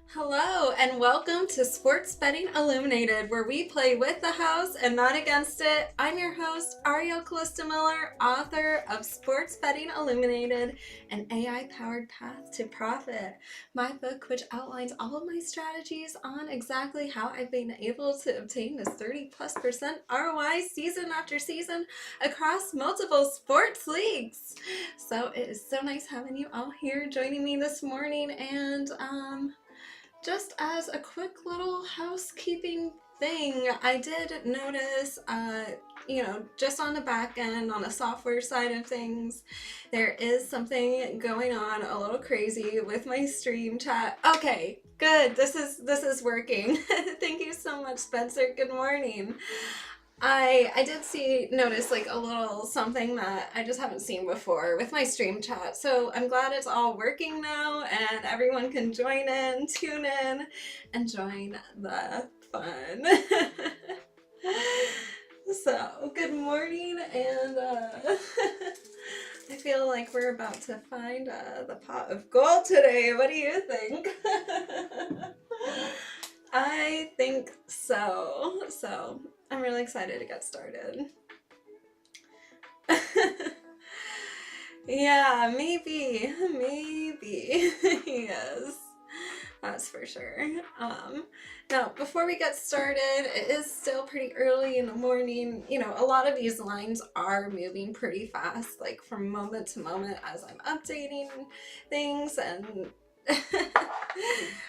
Hello and welcome to Sports Betting Illuminated, where we play with the house and not against it. I'm your host, Ariel Miller, author of Sports Betting Illuminated, an AI-powered path to profit. My book, which outlines all of my strategies on exactly how I've been able to obtain this 30+% ROI season after season across multiple sports leagues. So it is so nice having you all here joining me this morning, and just as a quick little housekeeping thing, I did notice, just on the back end, on the software side of things, there is something going on a little crazy with my stream chat. Okay, good. This is working. Thank you so much, Spencer. Good morning. I did notice like a little something that I just haven't seen before with my stream chat. So I'm glad it's all working now and everyone can join in, tune in, and join the fun. So good morning, and I feel like we're about to find the pot of gold today. What do you think? I think so. So I'm really excited to get started. Yeah, maybe. Yes, that's for sure. Now, before we get started, it is still pretty early in the morning. You know, a lot of these lines are moving pretty fast, like from moment to moment as I'm updating things, and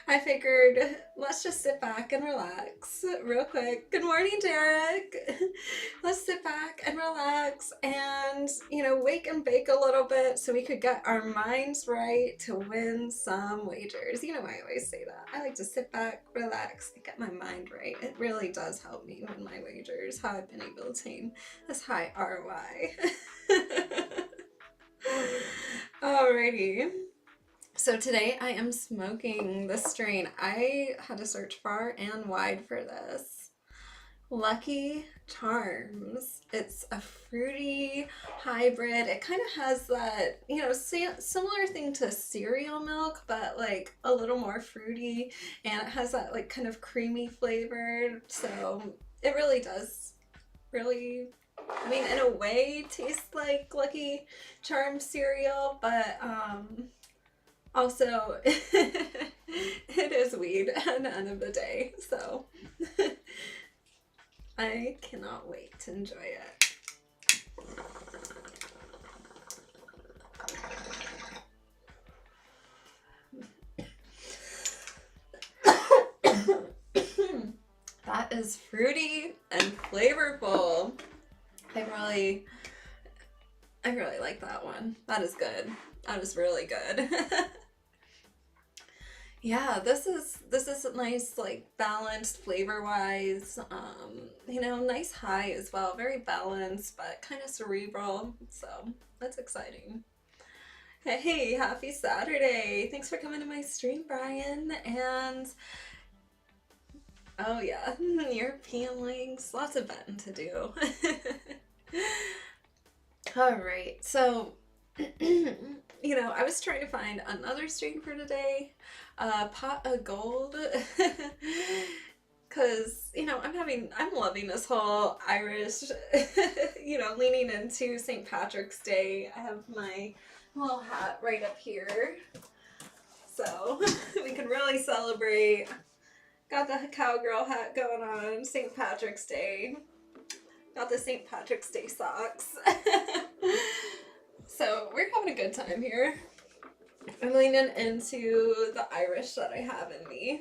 I figured let's just sit back and relax real quick. Good morning, Derek. Let's sit back and relax and, wake and bake a little bit so we could get our minds right to win some wagers. You know, I always say that. I like to sit back, relax, and get my mind right. It really does help me win my wagers, how I've been able to obtain this high ROI. Alrighty. So today I am smoking this strain. I had to search far and wide for this. Lucky Charms. It's a fruity hybrid. It kind of has that, similar thing to cereal milk, but like a little more fruity, and it has that like kind of creamy flavor. So it really does in a way taste like Lucky Charms cereal, but also, it is weed at the end of the day, so I cannot wait to enjoy it. That is fruity and flavorful. I really like that one. That is good. That is really good. Yeah, this is a nice, like, balanced flavor-wise, nice high as well. Very balanced, but kind of cerebral, so that's exciting. Hey, happy Saturday. Thanks for coming to my stream, Brian, and oh yeah, European leagues, lots of betting to do. Alright, so I was trying to find another stream for today, pot of gold, because, I'm loving this whole Irish, leaning into St. Patrick's Day. I have my little hat right up here, so we can really celebrate Got the cowgirl hat going on, St. Patrick's Day. Got the St. Patrick's Day socks. So we're having a good time here. I'm leaning into the Irish that I have in me.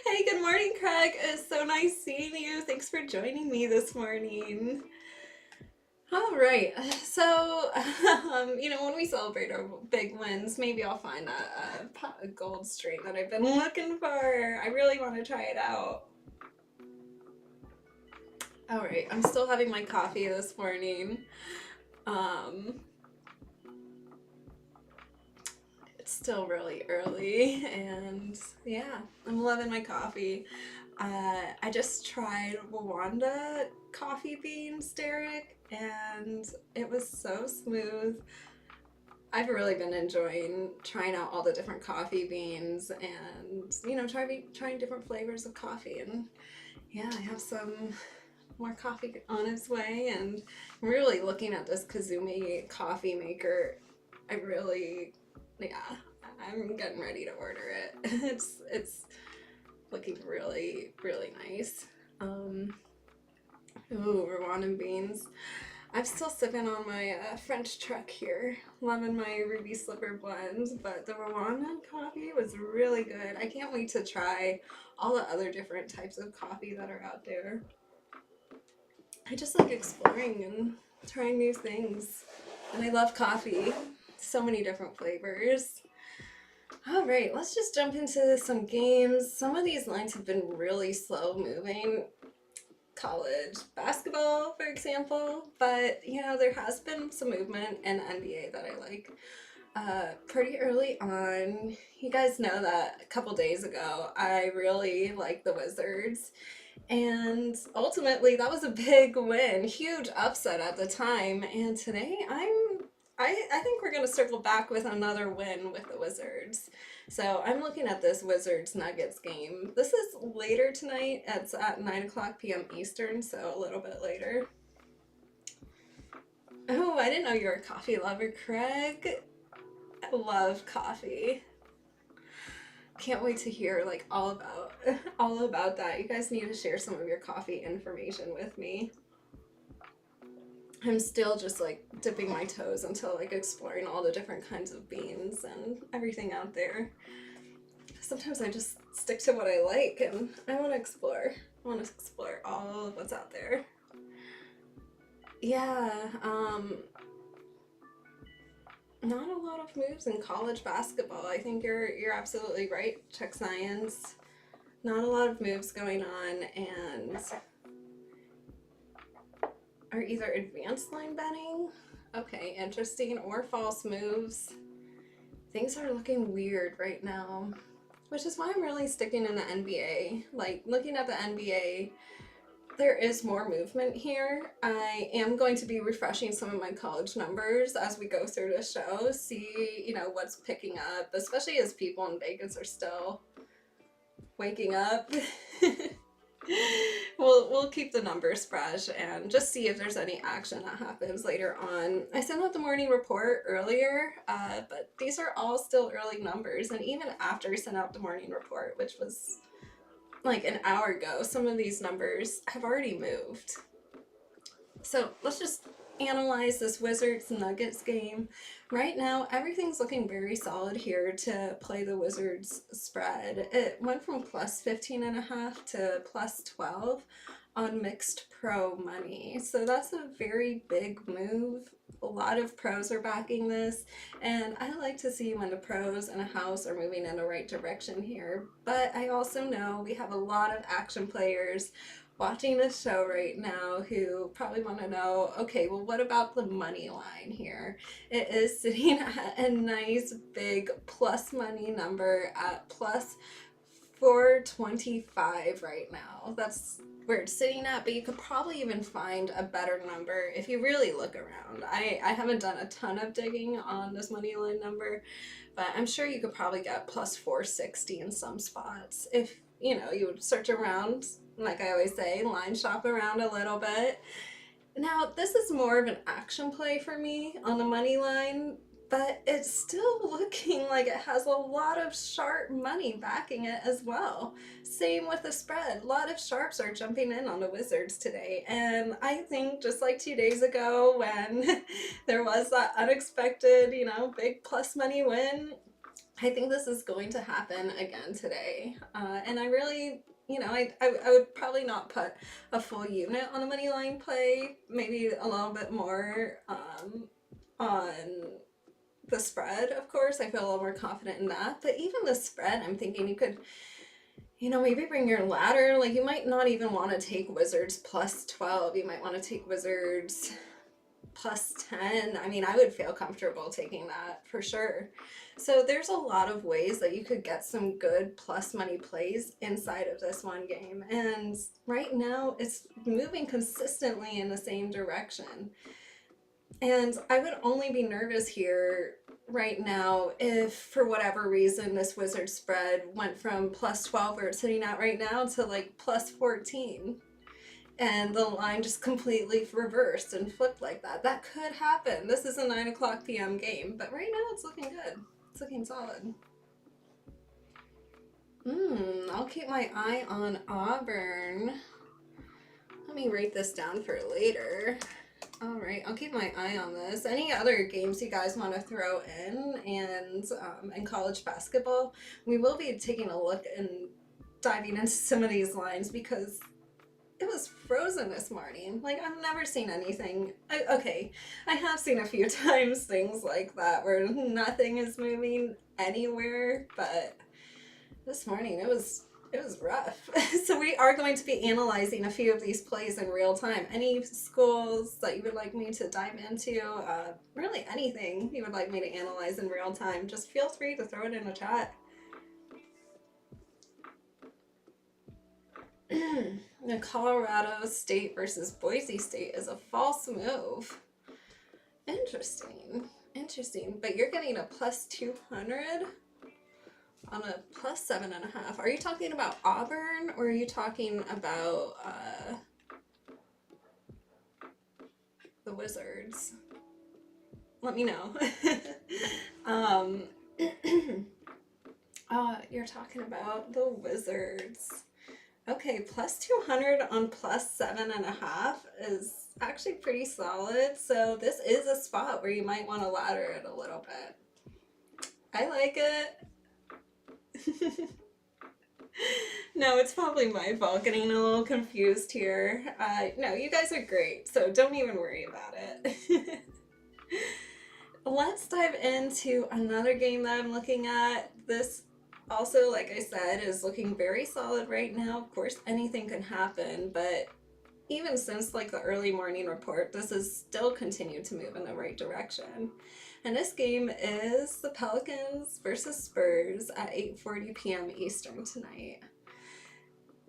Hey, good morning, Craig. It's so nice seeing you. Thanks for joining me this morning. All right, so, when we celebrate our big wins, maybe I'll find a pot of gold string that I've been looking for. I really want to try it out. All right, I'm still having my coffee this morning. It's still really early, and yeah, I'm loving my coffee. I just tried Rwanda coffee beans, Derek, and it was so smooth. I've really been enjoying trying out all the different coffee beans and, trying different flavors of coffee. And yeah, I have some more coffee on its way, and I'm really looking at this Kazumi coffee maker. I'm getting ready to order it. It's looking really, really nice. Ooh, Rwandan beans. I'm still sipping on my French truck here, loving my Ruby Slipper blend, but the Rwandan coffee was really good. I can't wait to try all the other different types of coffee that are out there. I just like exploring and trying new things, and I love coffee. So many different flavors. All right, let's just jump into some games. Some of these lines have been really slow moving. College basketball, for example, but there has been some movement in NBA that I like. Pretty early on, you guys know that a couple days ago I really liked the Wizards, and ultimately that was a big win, huge upset at the time. And today I think we're gonna circle back with another win with the Wizards. So I'm looking at this Wizards Nuggets game. This is later tonight. It's at 9:00 p.m. Eastern, so a little bit later. Oh, I didn't know you were a coffee lover, Craig. I love coffee. Can't wait to hear all about that. You guys need to share some of your coffee information with me. I'm still just dipping my toes into exploring all the different kinds of beans and everything out there. Sometimes I just stick to what I like, and I want to explore. I want to explore all of what's out there. Yeah, not a lot of moves in college basketball. I think you're absolutely right, Check Science. Not a lot of moves going on, and are either advanced line betting, okay, interesting, or false moves. Things are looking weird right now, which is why I'm really sticking in the NBA. Looking at the NBA, there is more movement here. I am going to be refreshing some of my college numbers as we go through the show, see, what's picking up, especially as people in Vegas are still waking up. We'll keep the numbers fresh and just see if there's any action that happens later on. I sent out the morning report earlier, but these are all still early numbers, and even after I sent out the morning report, which was an hour ago, some of these numbers have already moved. So let's just analyze this Wizards Nuggets game. Right now, everything's looking very solid here to play the Wizards spread. It went from plus 15.5 to plus 12 on mixed pro money. So that's a very big move. A lot of pros are backing this, and I like to see when the pros in a house are moving in the right direction here. But I also know we have a lot of action players watching this show right now who probably want to know, okay, well, what about the money line here? It is sitting at a nice big plus money number at plus 425 right now. That's where it's sitting at, but you could probably even find a better number if you really look around. I haven't done a ton of digging on this money line number, but I'm sure you could probably get plus 460 in some spots if you would search around. Like I always say, line shop around a little bit. Now, this is more of an action play for me on the money line, but it's still looking like it has a lot of sharp money backing it as well. Same with the spread. A lot of sharps are jumping in on the Wizards today. And I think just like 2 days ago when there was that unexpected, big plus money win, I think this is going to happen again today. And I really, I would probably not put a full unit on a money line play, maybe a little bit more on the spread, of course. I feel a little more confident in that. But even the spread, I'm thinking you could, maybe bring your ladder. Like, you might not even want to take Wizards plus 12. You might want to take Wizards plus 10. I mean, I would feel comfortable taking that for sure. So there's a lot of ways that you could get some good plus money plays inside of this one game. And right now it's moving consistently in the same direction. And I would only be nervous here right now if, for whatever reason, this Wizard spread went from plus 12 where it's sitting at right now to like plus 14. And the line just completely reversed and flipped like that. That could happen. This is a 9 o'clock p.m. game, but right now it's looking good. It's looking solid. I'll keep my eye on Auburn. Let me write this down for later. All right, I'll keep my eye on this. Any other games you guys want to throw in college basketball? We will be taking a look and diving into some of these lines because it was frozen this morning. Like, I've never seen anything. I have seen a few times things like that where nothing is moving anywhere, but this morning it was rough. So we are going to be analyzing a few of these plays in real time. Any schools that you would like me to dive into, really anything you would like me to analyze in real time, just feel free to throw it in the chat. The Colorado State versus Boise State is a false move. Interesting. But you're getting a plus 200 on a plus 7.5. Are you talking about Auburn or are you talking about the Wizards? Let me know. You're talking about the Wizards. Okay, plus 200 on plus 7.5 is actually pretty solid. So this is a spot where you might want to ladder it a little bit. I like it. No, it's probably my fault getting a little confused here. No, you guys are great, so don't even worry about it. Let's dive into another game that I'm looking at. This also, like I said, is looking very solid right now. Of course, anything can happen, but even since like the early morning report, this has still continued to move in the right direction. And this game is the Pelicans versus Spurs at 8:40 p.m. Eastern tonight.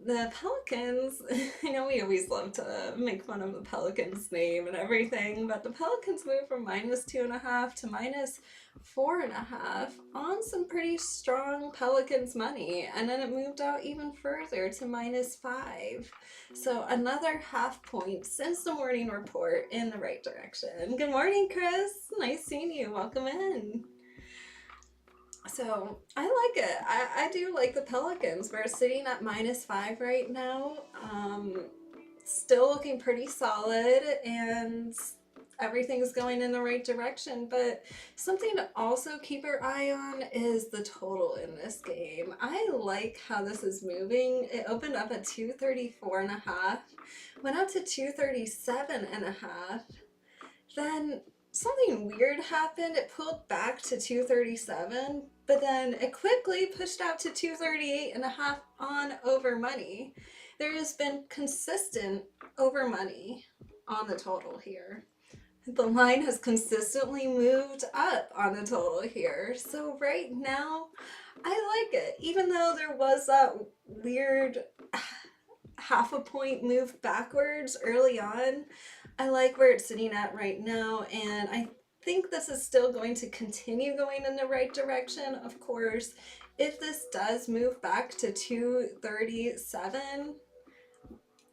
The Pelicans, I know we always love to make fun of the Pelicans name and everything, but the Pelicans moved from -2.5 to -4.5 on some pretty strong Pelicans money, and then it moved out even further to -5. So another half point since the morning report in the right direction. Good morning, Chris. Nice seeing you. Welcome in. So I like it. I do like the Pelicans. We're sitting at -5 right now. Still looking pretty solid and everything's going in the right direction. But something to also keep your eye on is the total in this game. I like how this is moving. It opened up at 234.5, went up to 237.5. Then something weird happened. It pulled back to 237, but then it quickly pushed out to 238.5 on over money. There has been consistent over money on the total here. The line has consistently moved up on the total here. So right now, I like it. Even though there was that weird half a point move backwards early on, I like where it's sitting at right now, and I think this is still going to continue going in the right direction. Of course, if this does move back to 237,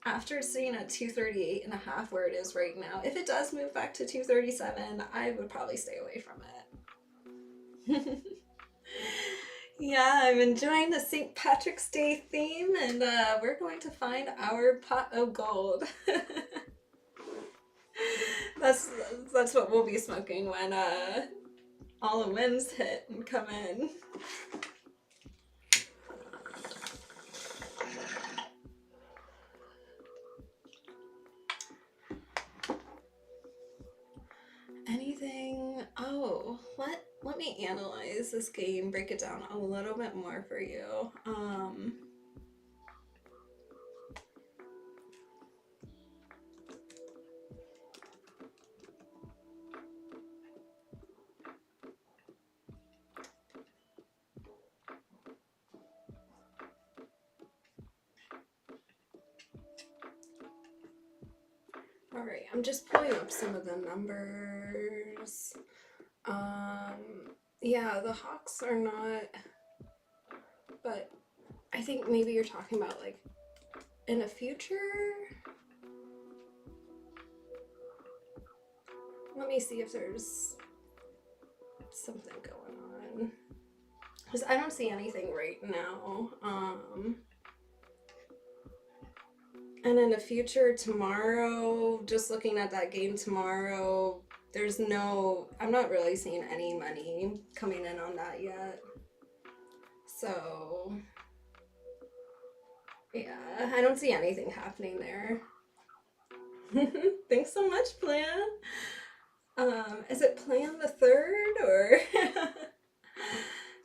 after sitting at 238.5 where it is right now, if it does move back to 237, I would probably stay away from it. Yeah, I'm enjoying the St. Patrick's Day theme, and we're going to find our pot of gold. that's that's what we'll be smoking when all the winds hit and come in. Anything? Oh, let me analyze this game, break it down a little bit more for you. All right, I'm just pulling up some of the numbers. Yeah, the Hawks are not, but I think maybe you're talking about like in the future. Let me see if there's something going on, because I don't see anything right now. And in the future, tomorrow, just looking at that game tomorrow, I'm not really seeing any money coming in on that yet. So, yeah, I don't see anything happening there. Thanks so much, Plan. Is it Plan the Third or?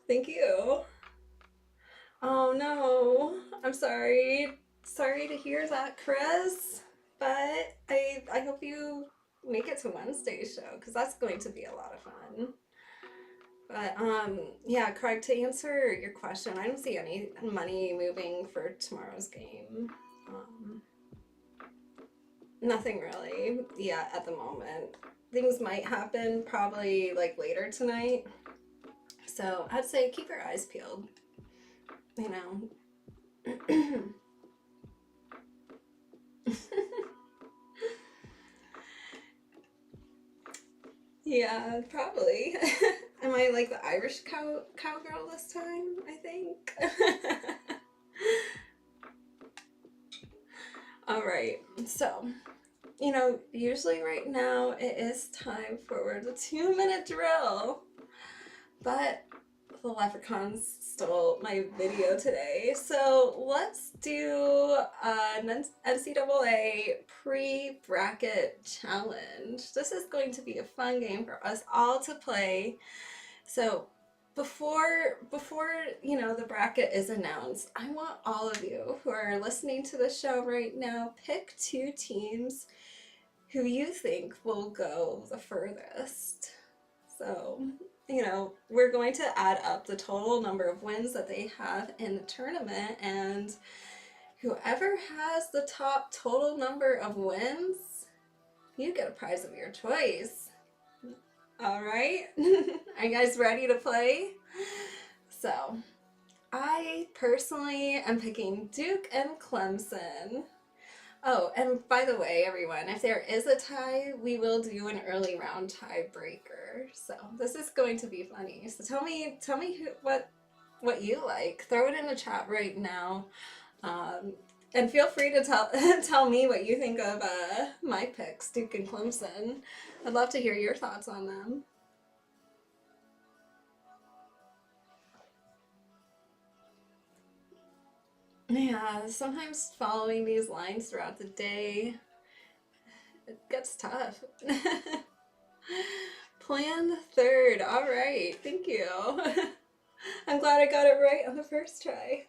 Thank you. Oh no, I'm sorry. Sorry to hear that, Chris. But I hope you make it to Wednesday's show, because that's going to be a lot of fun. But yeah, Craig, to answer your question, I don't see any money moving for tomorrow's game. Nothing really, yeah, at the moment. Things might happen probably like later tonight. So I'd say keep your eyes peeled. You know. Yeah, probably. Am I like the Irish cowgirl this time, I think? All right, so, usually right now it is time for the 2-minute drill, but the leprechauns stole my video today, so let's do an NCAA pre-bracket challenge. This is going to be a fun game for us all to play. So before the bracket is announced, I want all of you who are listening to the show right now, pick 2 teams who you think will go the furthest. So, we're going to add up the total number of wins that they have in the tournament, and whoever has the top total number of wins, you get a prize of your choice. All right, are you guys ready to play? So, I personally am picking Duke and Clemson. Oh, and by the way, everyone, if there is a tie, we will do an early round tiebreaker. So this is going to be funny. So tell me what you like. Throw it in the chat right now, and feel free to tell me what you think of my picks, Duke and Clemson. I'd love to hear your thoughts on them. Yeah, sometimes following these lines throughout the day, it gets tough. Plan the third. All right, thank you. I'm glad I got it right on the first try.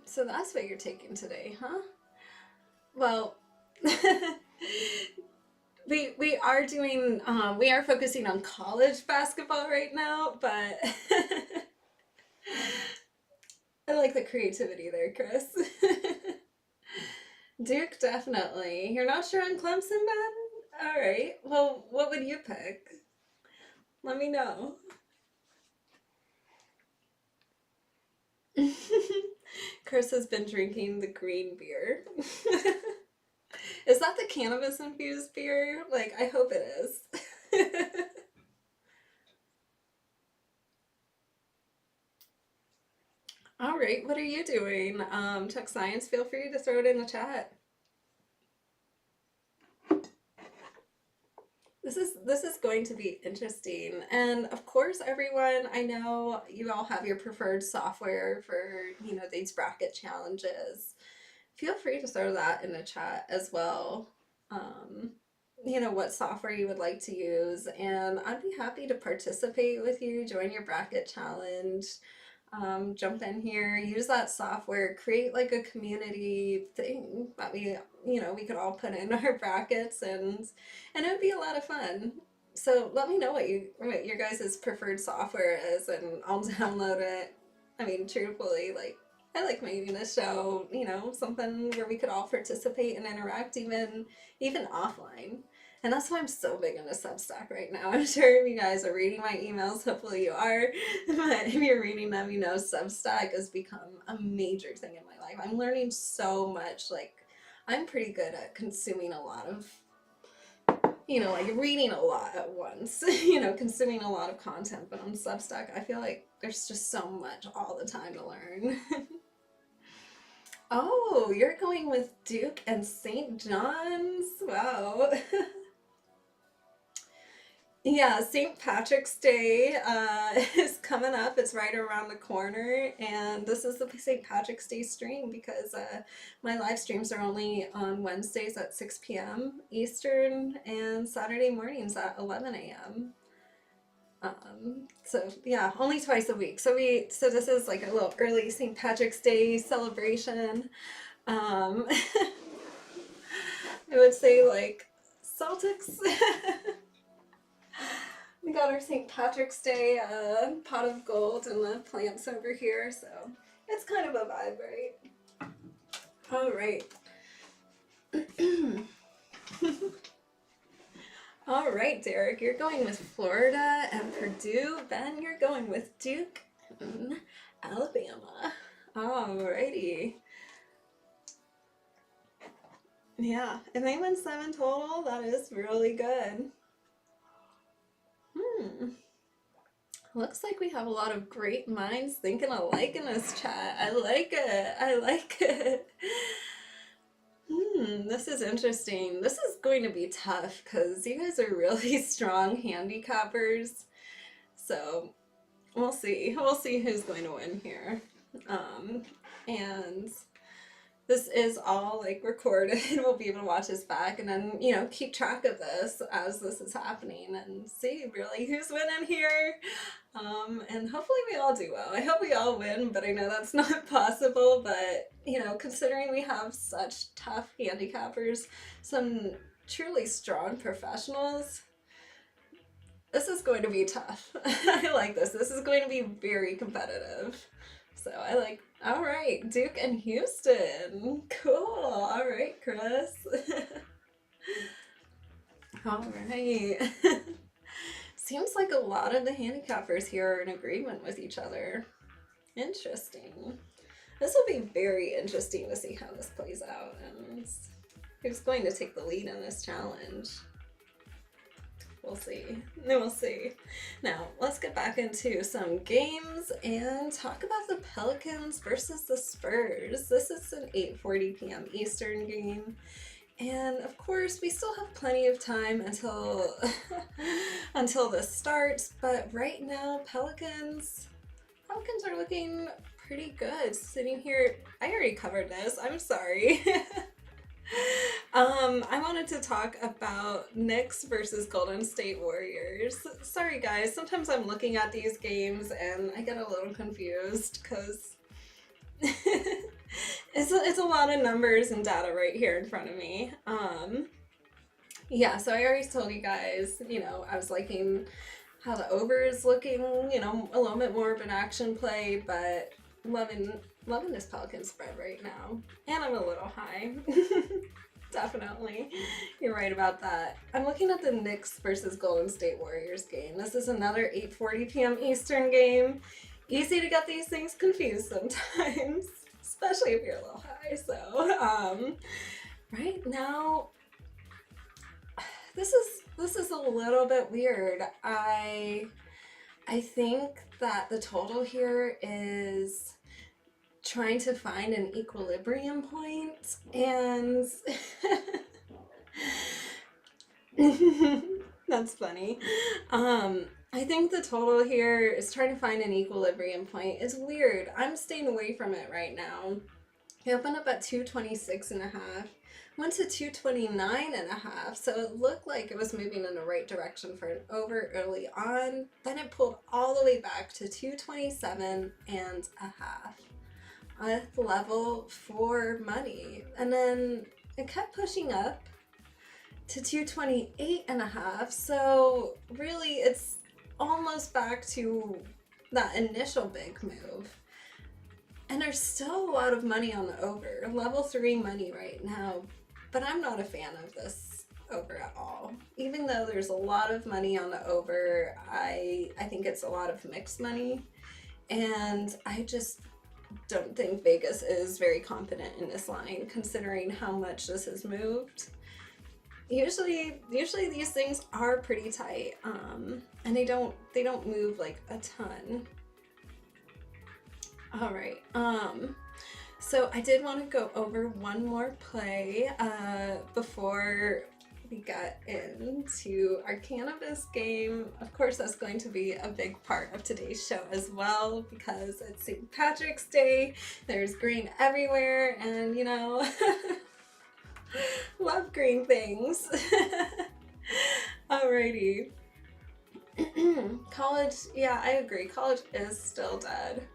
So that's what you're taking today, huh? Well, we are doing we are focusing on college basketball right now, but I like the creativity there, Chris. Duke, definitely. You're not sure on Clemson, Ben? All right. Well, what would you pick? Let me know. Chris has been drinking the green beer. Is that the cannabis infused beer? Like, I hope it is. All right, what are you doing? Tech Science, feel free to throw it in the chat. This is going to be interesting. And of course, everyone, I know you all have your preferred software for, these bracket challenges. Feel free to throw that in the chat as well. Um, what software you would like to use, and I'd be happy to participate with you, join your bracket challenge. Jump in here, use that software, create like a community thing that we could all put in our brackets, and it would be a lot of fun. So let me know what your guys' preferred software is, and I'll download it. I mean, truthfully, like, I like making a show, something where we could all participate and interact, even offline. And that's why I'm so big into Substack right now. I'm sure if you guys are reading my emails, hopefully you are. But if you're reading them, Substack has become a major thing in my life. I'm learning so much. Like, I'm pretty good at consuming a lot of, like reading a lot at once, consuming a lot of content. But on Substack, I feel like there's just so much all the time to learn. Oh, you're going with Duke and St. John's? Wow. Yeah, St. Patrick's Day is coming up. It's right around the corner, and this is the St. Patrick's Day stream because my live streams are only on Wednesdays at 6 p.m. Eastern and Saturday mornings at 11 a.m. So yeah, only twice a week. So this is like a little early St. Patrick's Day celebration. I would say like Celtics. We got our St. Patrick's Day pot of gold and the plants over here, so it's kind of a vibe, right? All right. All right, Derek, you're going with Florida and Purdue. Ben, you're going with Duke and Alabama. All righty. Yeah, and they went 7 total. That is really good. Looks like we have a lot of great minds thinking alike in this chat. I like it. I like it. This is interesting. This is going to be tough because you guys are really strong handicappers. So we'll see. We'll see who's going to win here. And this is all like recorded. We'll be able to watch this back and then, keep track of this as this is happening and see really who's winning here. And hopefully we all do well. I hope we all win, but I know that's not possible. But, considering we have such tough handicappers, some truly strong professionals, this is going to be tough. I like this. This is going to be very competitive. So I like, all right, Duke and Houston. Cool. All right, Chris. All right. Seems like a lot of the handicappers here are in agreement with each other. Interesting. This will be very interesting to see how this plays out and who's going to take the lead in this challenge. We'll see. We'll see. Now, let's get back into some games and talk about the Pelicans versus the Spurs. This is an 8:40 p.m. Eastern game. And of course, we still have plenty of time until until this starts, but right now, Pelicans are looking pretty good. Sitting here, I already covered this. I'm sorry. I wanted to talk about Knicks versus Golden State Warriors. Sorry guys, sometimes I'm looking at these games and I get a little confused because it's a lot of numbers and data right here in front of me. Yeah, so I already told you guys, I was liking how the over is looking, a little bit more of an action play, but loving this Pelican spread right now. And I'm a little high. Definitely. You're right about that. I'm looking at the Knicks versus Golden State Warriors game. This is another 8:40 p.m. Eastern game. easy to get these things confused sometimes, especially if you're a little high. So, right now, this is a little bit weird. I think that the total here is trying to find an equilibrium point, and that's funny. I think the total here is trying to find an equilibrium point. It's weird. I'm staying away from it right now. It opened up at 226.5, went to 229.5, so it looked like it was moving in the right direction for an over early on. Then it pulled all the way back to 227.5 with level 4 money, and then it kept pushing up to 228.5, so really it's almost back to that initial big move. And there's still a lot of money on the over, level 3 money right now, but I'm not a fan of this over at all. Even though there's a lot of money on the over, I think it's a lot of mixed money, and I just don't think Vegas is very confident in this line considering how much this has moved. Usually these things are pretty tight, and they don't move like a ton. All right, so I did want to go over one more play before we got into our cannabis game. Of course, that's going to be a big part of today's show as well because it's St. Patrick's Day. There's green everywhere, and you know, love green things. Alrighty. College, yeah, I agree. College is still dead.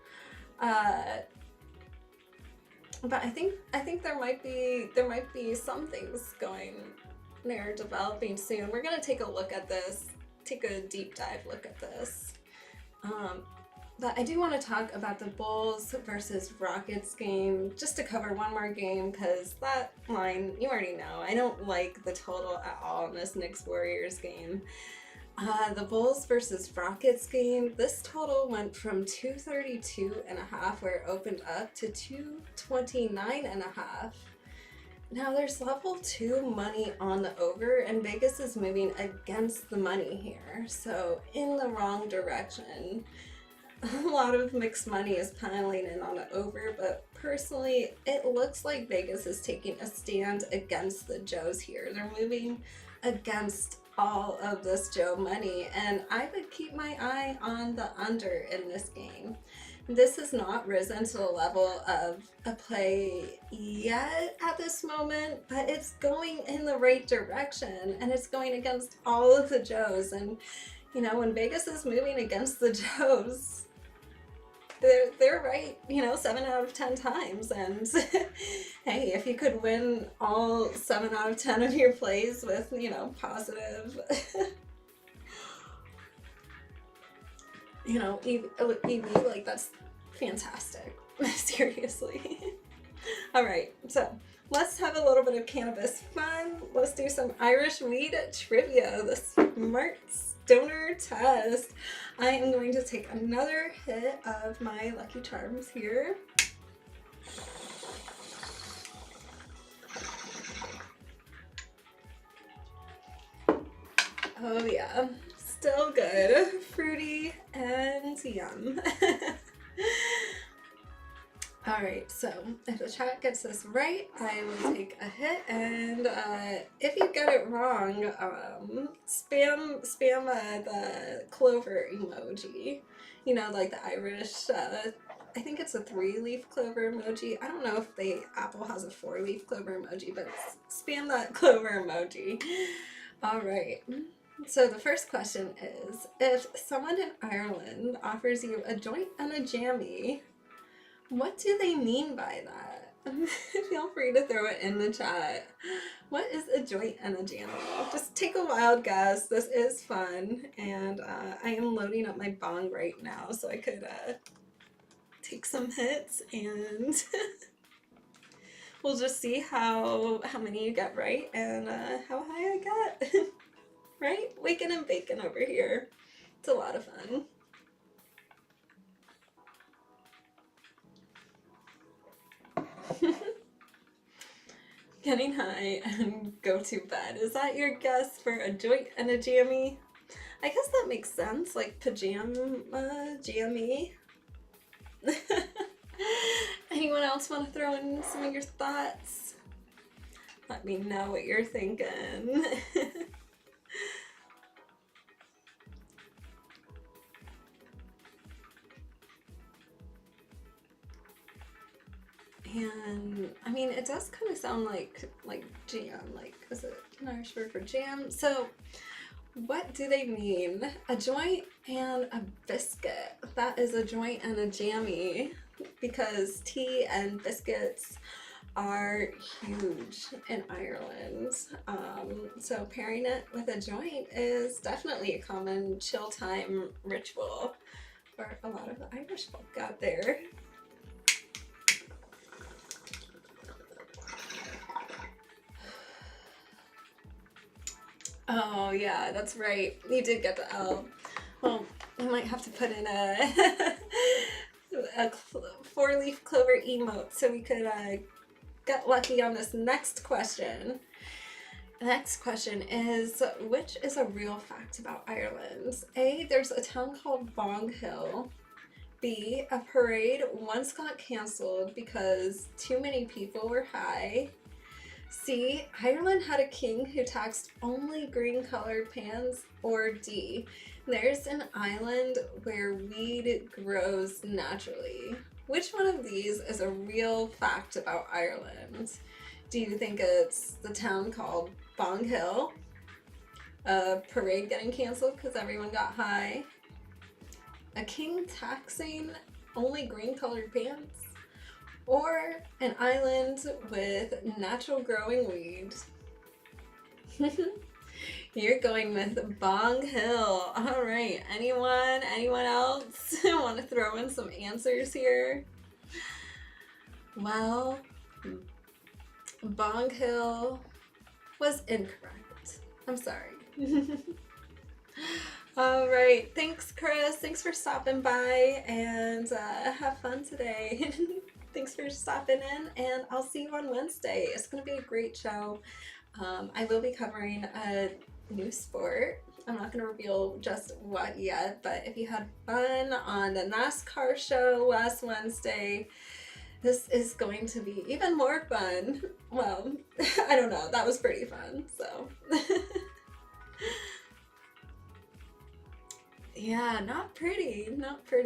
But I think there might be some things going there developing soon. We're gonna take a look at this, take a deep dive look at this. But I do want to talk about the Bulls versus Rockets game, just to cover one more game, because that line, you already know, I don't like the total at all in this Knicks-Warriors game. The Bulls versus Rockets game, this total went from 232.5, where it opened up, to 229.5. Now there's level 2 money on the over, and Vegas is moving against the money here, so in the wrong direction. A lot of mixed money is piling in on the over, but personally, it looks like Vegas is taking a stand against the Joes here. They're moving against all of this Joe money, and I would keep my eye on the under in this game. This has not risen to the level of a play yet at this moment, but it's going in the right direction, and it's going against all of the Joes. And you know, when Vegas is moving against the Joes, they're right, you know, 7 out of 10 times. And hey, if you could win all 7 out of 10 of your plays with, you know, positive, you know, EV, like, that's fantastic. Seriously. All right, so let's have a little bit of cannabis fun. Let's do some Irish weed trivia, the smart stoner test. I am going to take another hit of my Lucky Charms here. Oh yeah, still good, fruity and yum. Alright, so if the chat gets this right, I will take a hit, and if you get it wrong, spam the clover emoji. You know, like the Irish, I think it's a 3-leaf clover emoji. I don't know if Apple has a 4-leaf clover emoji, but spam that clover emoji. Alright, so the first question is, if someone in Ireland offers you a joint and a jammy, what do they mean by that? Feel free to throw it in the chat. What is a joint and a jammy? Just take a wild guess. This is fun, and I am loading up my bong right now so I could take some hits, and we'll just see how many you get right and how high I get. Right? Waking and baking over here. It's a lot of fun. Getting high and go to bed. Is that your guess for a joint and a jammy? I guess that makes sense, like pajama, jammy. Anyone else want to throw in some of your thoughts? Let me know what you're thinking. And I mean, it does kind of sound like jam. Like, is it an Irish word for jam? So, what do they mean? A joint and a biscuit. That is a joint and a jammy, because tea and biscuits are huge in Ireland. So pairing it with a joint is definitely a common chill time ritual for a lot of the Irish folk out there. Oh yeah, that's right. You did get the L. Well, I might have to put in a a 4-leaf clover emote so we could get lucky on this next question. The next question is, which is a real fact about Ireland? A, there's a town called Bonghill. B, a parade once got cancelled because too many people were high. C, Ireland had a king who taxed only green-colored pans. Or D, there's an island where weed grows naturally. Which one of these is a real fact about Ireland? Do you think it's the town called Bonghill, a parade getting cancelled because everyone got high, a king taxing only green-colored pans, or an island with natural growing weed? You're going with Bonghill. All right. Anyone else want to throw in some answers here? Well, Bonghill was incorrect. I'm sorry. All right. Thanks, Chris. Thanks for stopping by, and have fun today. Thanks for stopping in, and I'll see you on Wednesday. It's going to be a great show. I will be covering a new sport. I'm not going to reveal just what yet, but if you had fun on the NASCAR show last Wednesday, this is going to be even more fun. Well, I don't know. That was pretty fun, so. Yeah, not pretty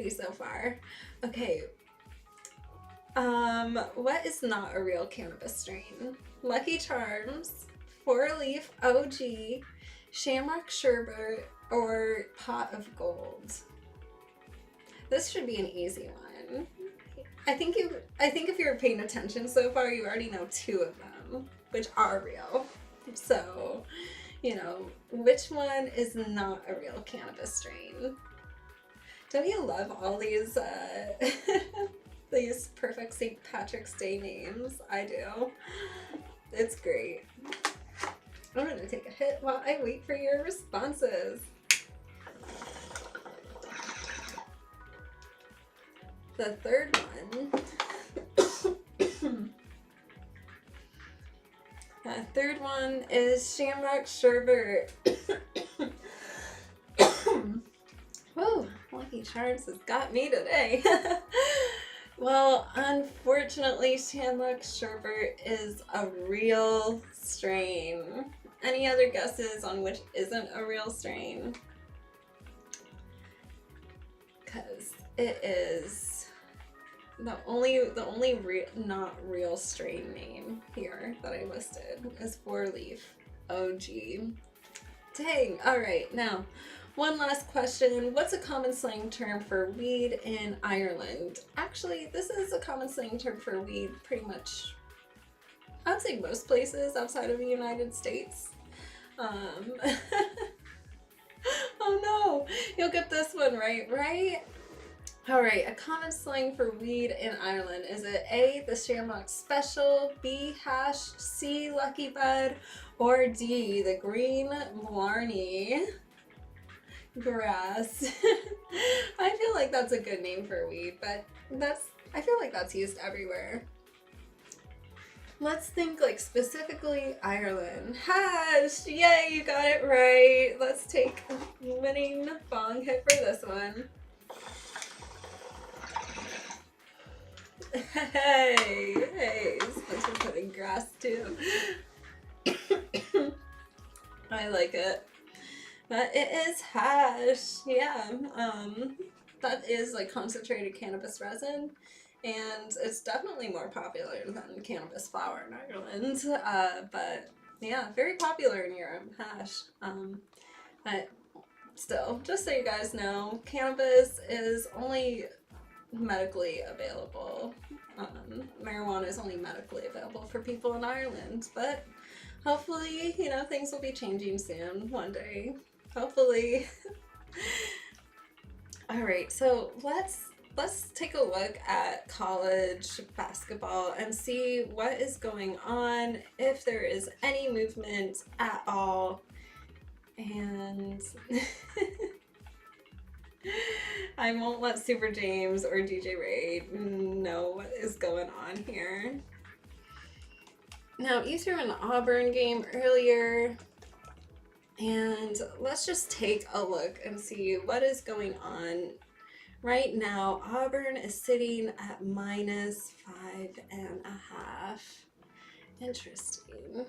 so far. Okay. What is not a real cannabis strain? Lucky Charms, 4-leaf OG, Shamrock Sherbet, or Pot of Gold? This should be an easy one. I think if you're paying attention so far, you already know 2 of them, which are real. So, you know, which one is not a real cannabis strain? Don't you love all these these perfect St. Patrick's Day names? I do. It's great. I'm gonna take a hit while I wait for your responses. The third one. The third one is Shamrock Sherbet. Whoa, Lucky Charms has got me today. Well, unfortunately, Shamrock Sherbet is a real strain. Any other guesses on which isn't a real strain? Because it is the only not real strain name here that I listed is 4-leaf OG. Dang. All right, now one last question. What's a common slang term for weed in Ireland? Actually, this is a common slang term for weed pretty much, I would say, most places outside of the United States. Oh no, you'll get this one right? All right, a common slang for weed in Ireland. Is it A, the Shamrock Special, B, hash, C, Lucky Bud, or D, the Green Blarney grass? I feel like that's a good name for weed, but I feel like that's used everywhere. Let's think like specifically Ireland. Hash! Yay, you got it right. Let's take winning bong hit for this one. Hey, supposed to put in grass too. I like it. But it is hash. Yeah. That is like concentrated cannabis resin. And it's definitely more popular than cannabis flower in Ireland. But yeah, very popular in Europe, hash. But still, just so you guys know, cannabis is only medically available. Marijuana is only medically available for people in Ireland, but hopefully, you know, things will be changing soon, one day. Hopefully. All right, so let's take a look at college basketball and see what is going on, if there is any movement at all. And I won't let Super James or DJ Ray know what is going on here. Now, you threw an Auburn game earlier, and let's just take a look and see what is going on. Right now, Auburn is sitting at -5.5. Interesting.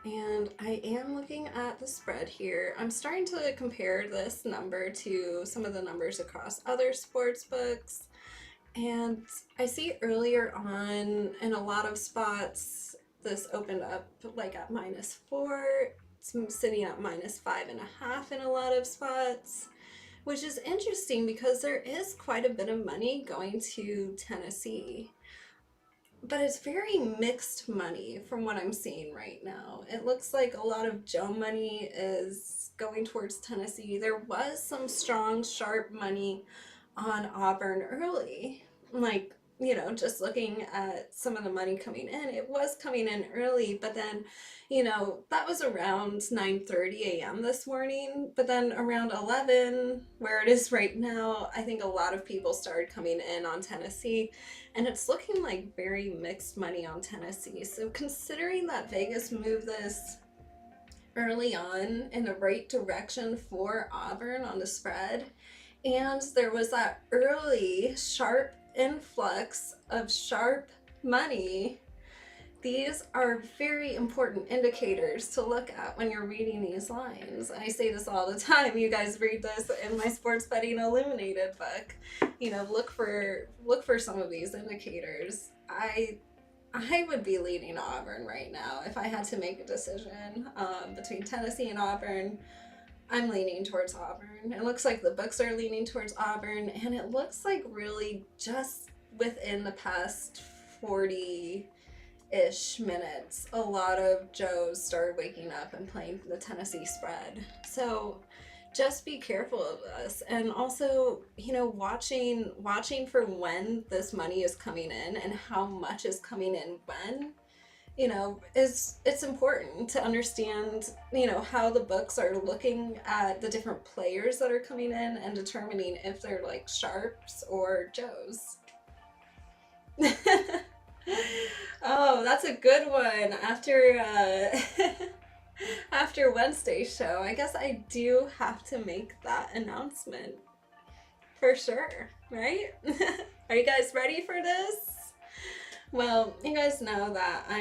And I am looking at the spread here. I'm starting to compare this number to some of the numbers across other sports books. And I see earlier on in a lot of spots, this opened up like at -4. It's sitting at -5.5 in a lot of spots, which is interesting because there is quite a bit of money going to Tennessee. But it's very mixed money from what I'm seeing right now. It looks like a lot of Joe money is going towards Tennessee. There was some strong, sharp money on Auburn early. Like, you know, just looking at some of the money coming in, it was coming in early, but then, you know, that was around 9:30 a.m. this morning, but then around 11, where it is right now, I think a lot of people started coming in on Tennessee, and it's looking like very mixed money on Tennessee. So considering that Vegas moved this early on in the right direction for Auburn on the spread, and there was that early sharp influx of sharp money, these are very important indicators to look at when you're reading these lines. I say this all the time. You guys read this in my Sports Betting Illuminated book. You know, look for some of these indicators. I would be leaning Auburn right now if I had to make a decision between Tennessee and Auburn. I'm leaning towards Auburn. It looks like the books are leaning towards Auburn, and it looks like really just within the past 40-ish minutes, a lot of Joes started waking up and playing the Tennessee spread. So just be careful of this, and also, you know, watching for when this money is coming in and how much is coming in when. You know, it's important to understand, you know, how the books are looking at the different players that are coming in and determining if they're like sharps or Joes. Oh, that's a good one. After Wednesday's show, I guess I do have to make that announcement for sure, right? Are you guys ready for this? Well, you guys know that I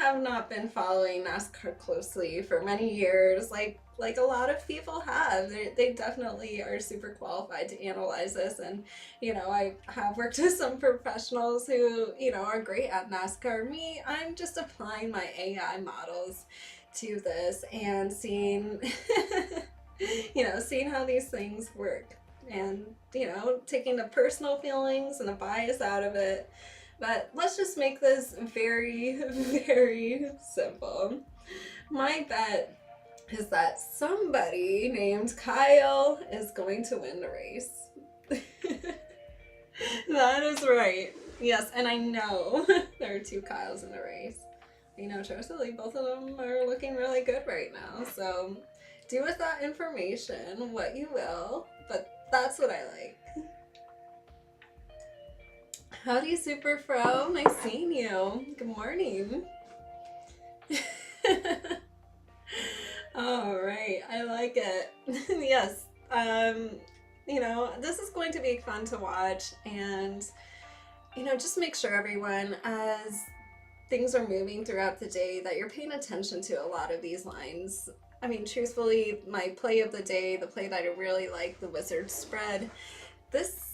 have not been following NASCAR closely for many years, like a lot of people have. They definitely are super qualified to analyze this, and, you know, I have worked with some professionals who, you know, are great at NASCAR. Me, I'm just applying my AI models to this and seeing, seeing how these things work, and, you know, taking the personal feelings and the bias out of it. But let's just make this very, very simple. My bet is that somebody named Kyle is going to win the race. That is right. Yes, and I know there are 2 Kyles in the race. You know, truthfully, both of them are looking really good right now. So do with that information what you will, but that's what I like. Howdy, Super Fro. Nice seeing you. Good morning. All right, I like it. Yes. This is going to be fun to watch, and just make sure everyone, as things are moving throughout the day, that you're paying attention to a lot of these lines. I mean, truthfully, my play of the day, the play that I really like, the Wizards spread, this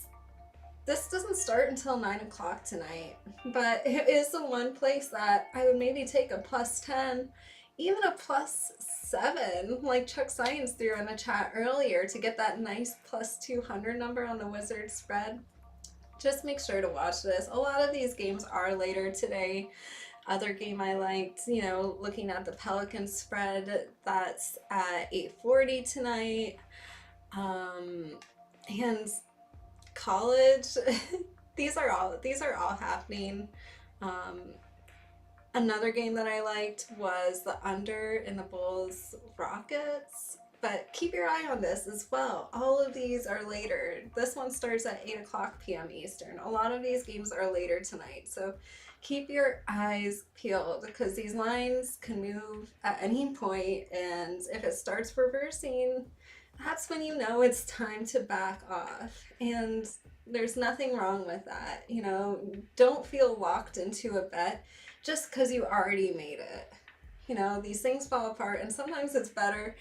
doesn't start until 9 o'clock tonight, but it is the one place that I would maybe take a +10, even a +7, like Chuck Science threw in the chat earlier, to get that nice +200 number on the Wizards spread. Just make sure to watch this. A lot of these games are later today. Other game I liked, looking at the Pelicans spread, that's at 8:40 tonight. And college, these are all happening. Another game that I liked was the under in the Bulls Rockets, but keep your eye on this as well. All of these are later. This one starts at 8 o'clock p.m. Eastern. A lot of these games are later tonight, so keep your eyes peeled, because these lines can move at any point, and if it starts reversing, that's when you know it's time to back off. And there's nothing wrong with that. Don't feel locked into a bet just because you already made it. These things fall apart, and sometimes it's better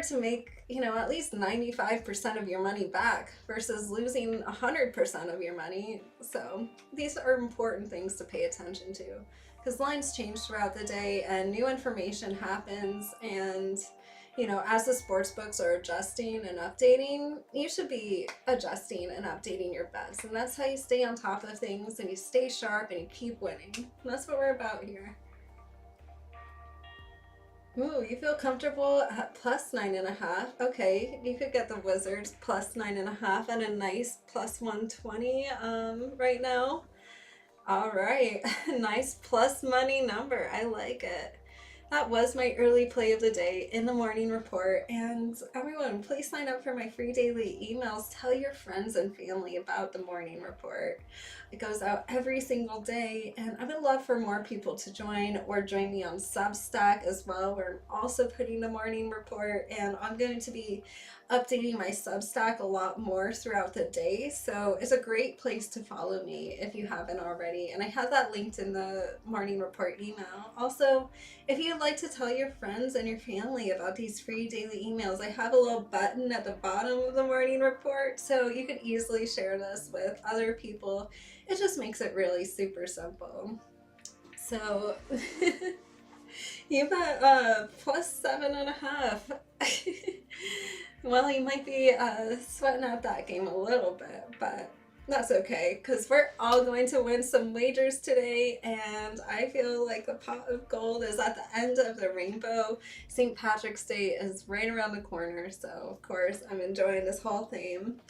to make, at least 95% of your money back versus losing 100% of your money. So these are important things to pay attention to, because lines change throughout the day and new information happens, and as the sports books are adjusting and updating, you should be adjusting and updating your bets. And that's how you stay on top of things, and you stay sharp, and you keep winning. And that's what we're about here. Ooh, you feel comfortable at +9.5. Okay, you could get the Wizards +9.5 and a nice +120 right now. All right, nice plus money number. I like it. That was my early play of the day in the morning report. And everyone, please sign up for my free daily emails. Tell your friends and family about the morning report. It goes out every single day, and I would love for more people to join, or join me on Substack as well, where I'm also putting the morning report, and I'm going to be updating my Substack a lot more throughout the day. So it's a great place to follow me if you haven't already, and I have that linked in the morning report email. Also, if you'd like to tell your friends and your family about these free daily emails, I have a little button at the bottom of the morning report, so you can easily share this with other people. It just makes it really super simple. So you bet +7.5. Well, you might be sweating out that game a little bit, but that's okay, because we're all going to win some wagers today, and I feel like the pot of gold is at the end of the rainbow. St. Patrick's Day is right around the corner, so of course I'm enjoying this whole theme.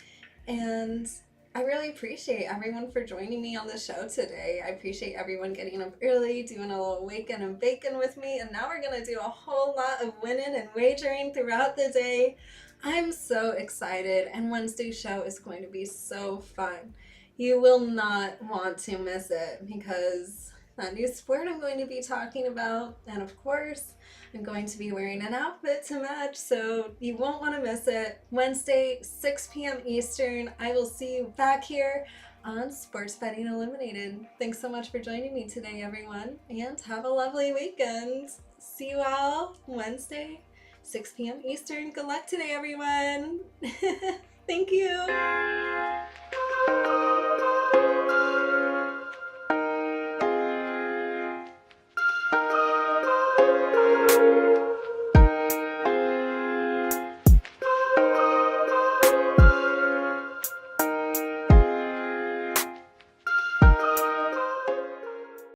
And I really appreciate everyone for joining me on the show today. I appreciate everyone getting up early, doing a little waking and baking with me, and now we're going to do a whole lot of winning and wagering throughout the day. I'm so excited, and Wednesday's show is going to be so fun. You will not want to miss it, because that new sport I'm going to be talking about, and of course, I'm going to be wearing an outfit to match, so you won't want to miss it. Wednesday, 6 p.m. Eastern. I will see you back here on Sports Betting Illuminated. Thanks so much for joining me today, everyone, and have a lovely weekend. See you all Wednesday, 6 p.m. Eastern. Good luck today, everyone. Thank you.